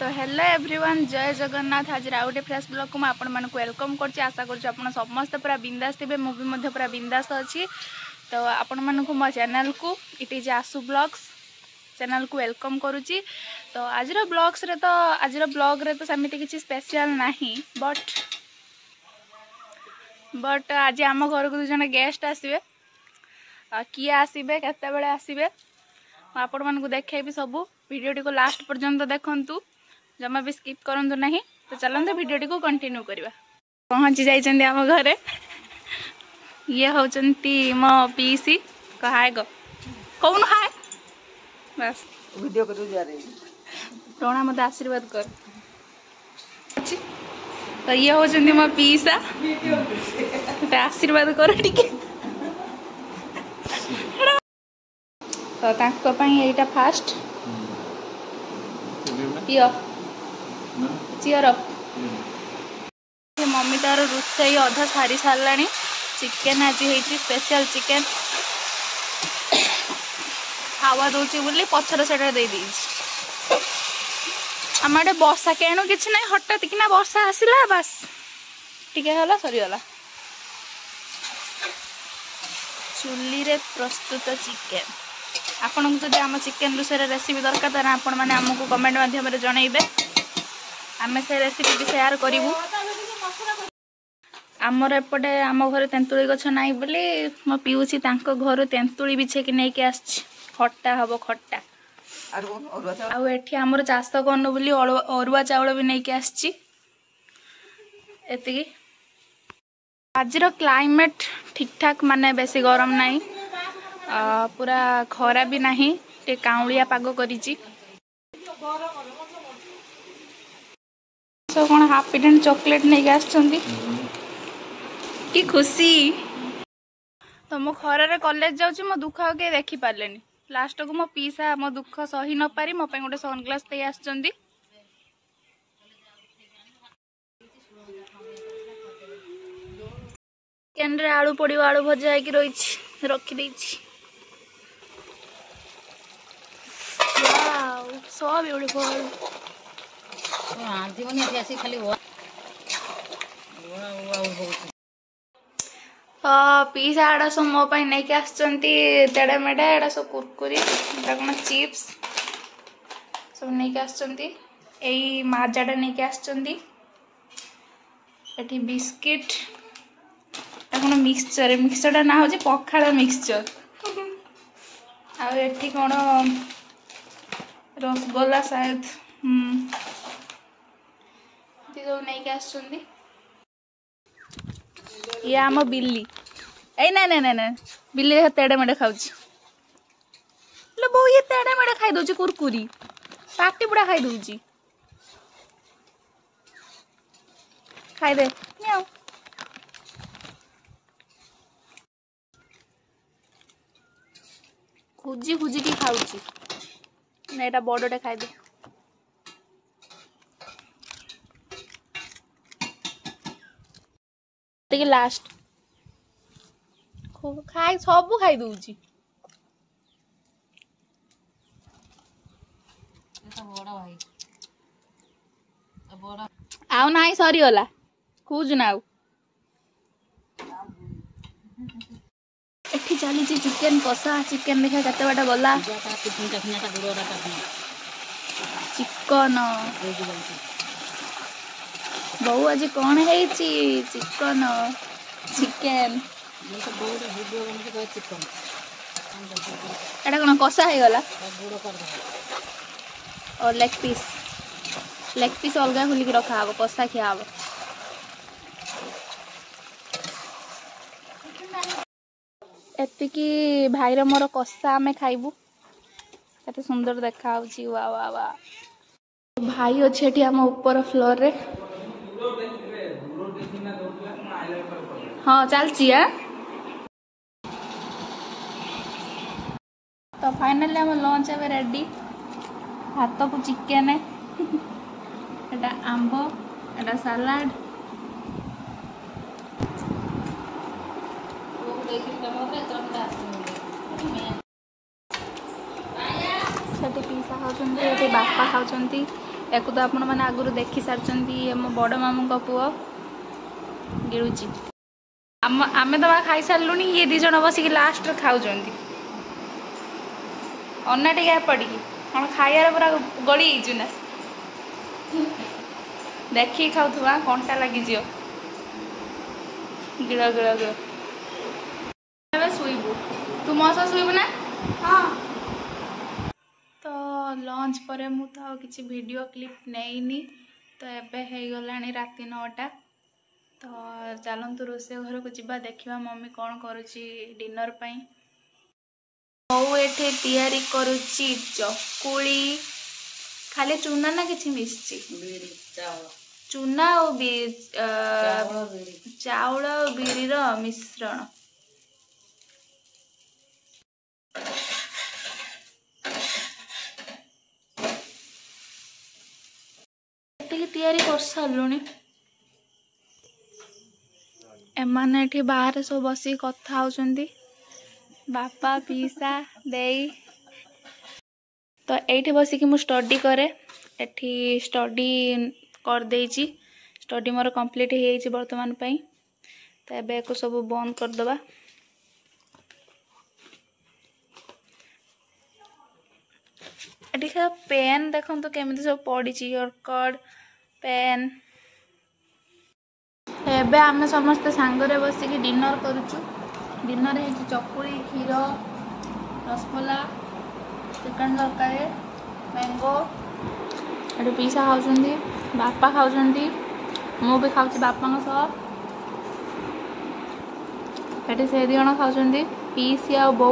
तो hello everyone जय जगन्नाथ। आज आउ गोटे फ्रेश ब्लॉग को आपण मानक वेलकम करछि। आशा करछि आपण समस्त पूरा बिंदास थे, मुझे मध्य पूरा बिंदास अच्छी। तो आपण मानक मो चैनल को इट इज आसु ब्लॉग्स चैनल को वेलकम करुच्ची। तो आज ब्लॉग्स रे तो आज ब्लॉग रे तो सेमती किसी स्पेशल नहीं, बट आज आम घर को 2 जन गेस्ट आसवे। किए आसवे केते बेले आसवे आपण मानक देखैबी सबू। वीडियोटी को लास्ट पर्यंत देखंतु, जमा भी स्किप करंतु नहीं। तो चलते वीडियोटी को कंटिन्यू करवा। पहुँची जाइछन्ती आम घरे। ये होचन्ती मो पीसी को हाय गो कौन हाय बस वीडियो कर जा रही टोना मत आशीर्वाद कर। तो ये होचन्ती मो पीसा आशीर्वाद कर टिके। तो तांको पई एटा फास्ट पियो चियर अप। मम्मी तार रोसई अधा सारी साराणी। चिकेन आज होती स्पेशल चिकेन हावा दौची बोली पछर सेटा दे दी। आम आड़े वर्षा केणु कि ना हठात किना वर्षा आसला बास टिके हला सरीगला। चुली रे प्रस्तुत चिकेन। आपन को जदि आम चिकेन विषय रेसिपी दरकार तार आपण माने हमको कमेंट माध्यम रे जणाइबे। आमे से रेसिपी भी शेयर करिवु। आमर एपटे आम घर तेंतुली गछ नाई बोली मो पिउसी तांको घर तेंतुली बिछे कि नहीं के आछ। खट्टा हबो खट्टा आउ एठी आमर चाष करनु बोली अरुआ चाउल भी नहीं के आछी। एतिकी आजर क्लाइमेट ठीक ठाक माने बेसी गरम नहीं, पूरा खरा भी नहीं, टे काउलिया पाग करिची। सो कोन हैप्पी डेंट चॉकलेट नहीं आछंती कि खुशी। तो मो खरा रे कॉलेज जाउची, मो दुख के देखि पारलेनी। लास्ट को मो पीसा मो दुख सही न पारी मो पे गोटे सनग्लास दे आछंती। चिकेन रे आलू पड़ियो, आलू भजा है कि रही रखी देछि। Wow so beautiful. पीसा एडा सब मो पाई नहीं के आछंती तेड़े मेडा एडा सब कुरकुरी एडा कोन चिप्स सब नहीं के आछंती। एई माजाडा नहीं के आछंती। एठी बिस्किट कोन मिक्सचर मिक्सचर ना हो पखाड़ मिक्सचर। आ एठी कोन रसगोल्ला शायद नहीं के आछंती। ये आम बिल्ली ए ना ना ना बिल्ली तेड़े मेड़े खाऊच लो बो। ये तेड़े मेड़े खाई दउची कुरकुरी पाटी बुड़ा खाई दउची। खाई दे म्याऊ। खुजी खुजी की खाऊची ना एटा बड़टे खाई दे। लास्ट खाई सब खाई दउची। आउ नाई सरी गला खुज ना आउ। एठी चली चिकेन कषा। चिकेन देखा केते बाटा गला। चिकन बहु आज कौन है चिकन चिकेन एटा कौन कषा है गला। और लेग पीस अलग खोलिक रखा हम कषा खिया हम। एतिकी भाईर मोर कषा आमे खाइबू। केते सुंदर देखा होची। वाह वाह वाह। भाई अच्छे एठी हम ऊपर फ्लोर रे। हाँ चलची है। तो फाइनली हम लंच ए रेडी। भात को चिकेन एटा आंब एटा सलाड पीसा खाऊँ बापा खाऊँ याकू तो आपण मैंने आगुरी देखी सारी मो बड़ मामू पुओ गिलुची आमे तो खाई सारू ये दी जन बसिक लास्ट खाऊ अना टे पड़ी कौन खाइबार पूरा गड़ी ना देखिए खाऊा कंटा लगी गिड़ गिड़ गिड़ शुबू तू मो सह शुबू ना हाँ तो लंच पर मु तो किसी वीडियो क्लिप नहीं तो एबे हो गलानी राति 9टा तो चलतु रोसे घर को जीवा देखा मम्मी कौन करुच्ची डिनर पाई मऊ एठे तैयारी करुच्ची चकुली खाली चूना ना किसी मिसची चूना और चाउल और बिरी मिश्रण तैयारी कर सारूनी एमाने एठी बाहर सब बसी कथा होचंदी बापा पीसा देई तो एठी बसी कि मु स्टडी करे एठी स्टडी कर देइची स्टडी मोर कंप्लीट हो जाइए वर्तमान पई तो एबे को सब बंद कर दबा एठी का पेन देखन तो केमिति सब पड़ी यर्कड पेन एबे आमे समस्त सांगरे बसिक डिनर करूचु डिनर है चकुली क्षीर रसमला चिकन तरकारी मैंगो एटी पीसा खाऊँ बापा खाऊँ मु भी खाऊँ बापा सह एटी से 2 जन खाऊँ पीसी आ बो